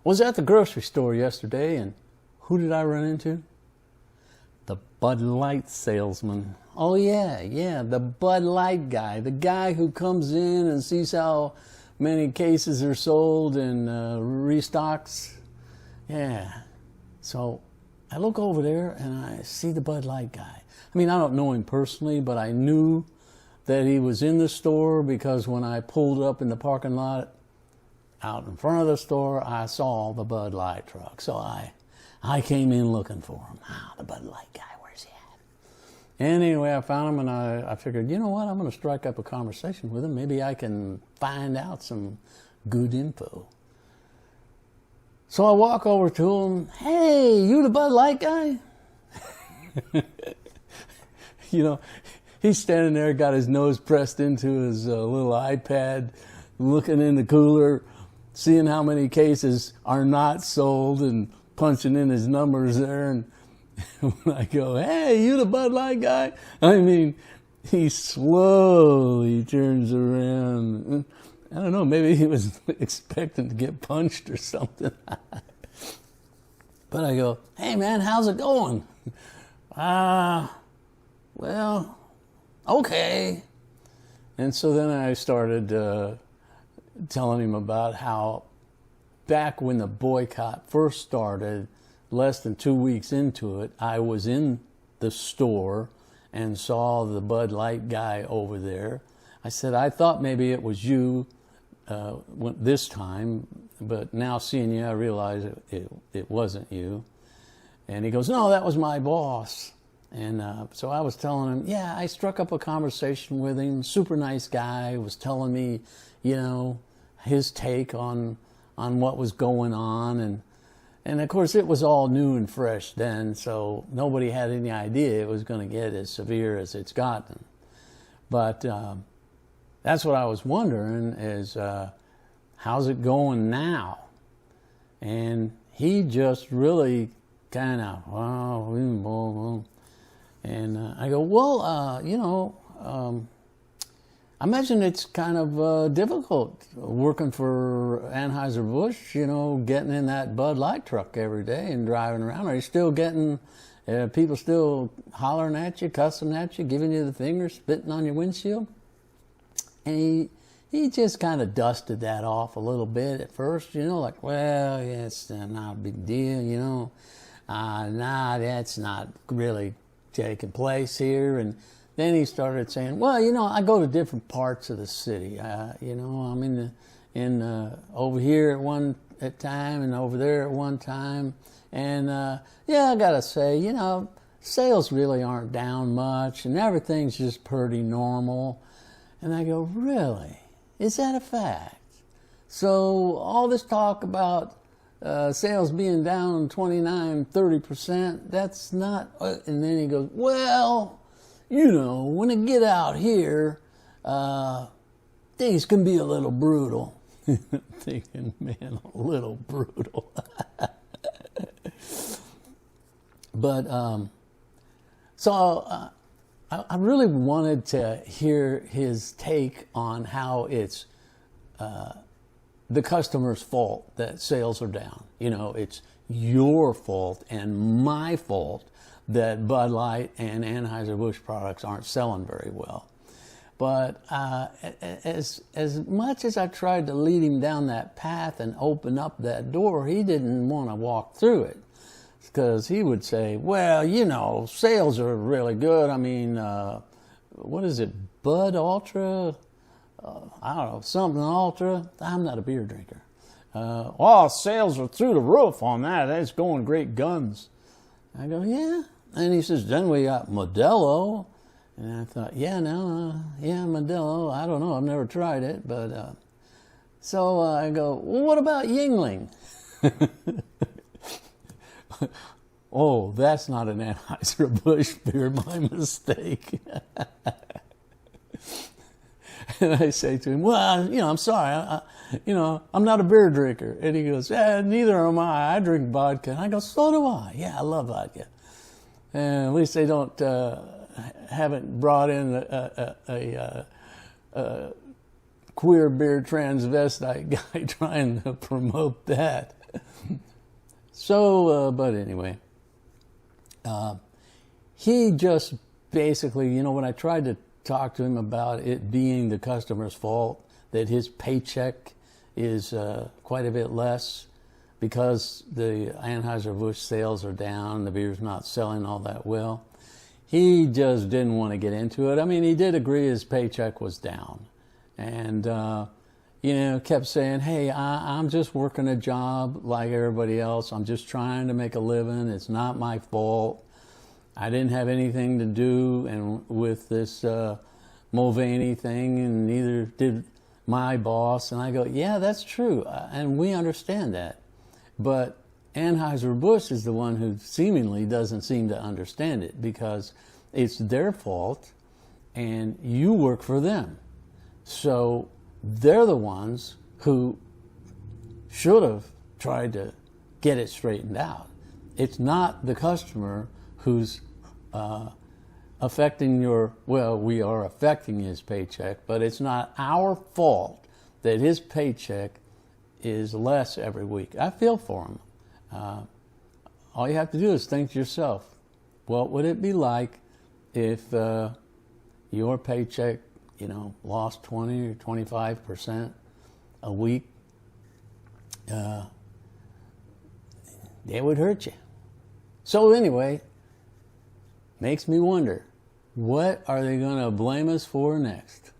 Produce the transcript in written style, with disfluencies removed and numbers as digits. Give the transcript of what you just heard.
Was at the grocery store yesterday, and who did I run into? The Bud Light salesman. Oh yeah, the Bud Light guy. The guy who comes in and sees how many cases are sold and restocks. Yeah. So I look over there and I see the Bud Light guy. I mean, I don't know him personally, but I knew that he was in the store because when I pulled up in the parking lot out in front of the store, I saw the Bud Light truck. So I came in looking for him. The Bud Light guy, where's he at? And anyway, I found him, and I figured, you know what, I'm going to strike up a conversation with him. Maybe I can find out some good info. So I walk over to him. Hey, you the Bud Light guy? You know, he's standing there, got his nose pressed into his little iPad, looking in the cooler, seeing how many cases are not sold and punching in his numbers there. And when I go, hey, you the Bud Light guy? I mean, he slowly turns around. I don't know, maybe he was expecting to get punched or something. But I go, hey man, how's it going? Well, okay. And so then I started telling him about how back when the boycott first started, less than 2 weeks into it, I was in the store and saw the Bud Light guy over there. I said, I thought maybe it was you this time, but now seeing you, I realize it wasn't you. And he goes, no, that was my boss. And so I was telling him, yeah, I struck up a conversation with him, super nice guy, was telling me, you know, his take on what was going on. And of course, it was all new and fresh then, so nobody had any idea it was going to get as severe as it's gotten. But that's what I was wondering is, how's it going now? And he just really kind of, wow, and I go, well, you know, I imagine it's kind of difficult working for Anheuser-Busch, you know, getting in that Bud Light truck every day and driving around. Are you still getting people still hollering at you, cussing at you, giving you the finger, spitting on your windshield? And he just kind of dusted that off a little bit at first, you know, like, well, yeah, it's not a big deal, you know. Nah, that's not really taking place here. And then he started saying, well, you know, I go to different parts of the city. You know, I'm over here at one time and over there at one time. And yeah, I gotta say, you know, sales really aren't down much and everything's just pretty normal. And I go, really? Is that a fact? So all this talk about sales being down 29-30%, that's not, and then he goes, well, you know, when I get out here, things can be a little brutal. Thinking, man, a little brutal. But, so I really wanted to hear his take on how it's the customer's fault that sales are down. You know, it's your fault and my fault that Bud Light and Anheuser-Busch products aren't selling very well. But as much as I tried to lead him down that path and open up that door, he didn't want to walk through it. Because he would say, well, you know, sales are really good. I mean, what is it, Bud Ultra? I don't know, something Ultra. I'm not a beer drinker. Well, sales are through the roof on that. It's going great guns. I go, yeah. And he says, then we got Modelo. And I thought, yeah, Modelo. I don't know. I've never tried it. But so I go, well, what about Yingling? Oh, that's not an Anheuser-Busch beer. My mistake. And I say to him, well, you know, I'm sorry. You know, I'm not a beer drinker. And he goes, neither am I. I drink vodka. And I go, so do I. Yeah, I love vodka. And at least they haven't brought in a queer beer transvestite guy trying to promote that. So, but anyway, he just basically, you know, when I tried to talk to him about it being the customer's fault, that his paycheck is quite a bit less because the Anheuser-Busch sales are down, the beer's not selling all that well. He just didn't want to get into it. I mean, he did agree his paycheck was down. And, you know, kept saying, hey, I'm just working a job like everybody else. I'm just trying to make a living. It's not my fault. I didn't have anything to do with this Mulvaney thing, and neither did my boss. And I go, yeah, that's true. And we understand that. But Anheuser-Busch is the one who seemingly doesn't seem to understand it, because it's their fault and you work for them. So they're the ones who should have tried to get it straightened out. It's not the customer who's affecting we are affecting his paycheck, but it's not our fault that his paycheck is less every week. I feel for him. All you have to do is think to yourself, what would it be like if your paycheck, you know, lost 20 or 25% a week? It would hurt you. So anyway, makes me wonder, what are they going to blame us for next?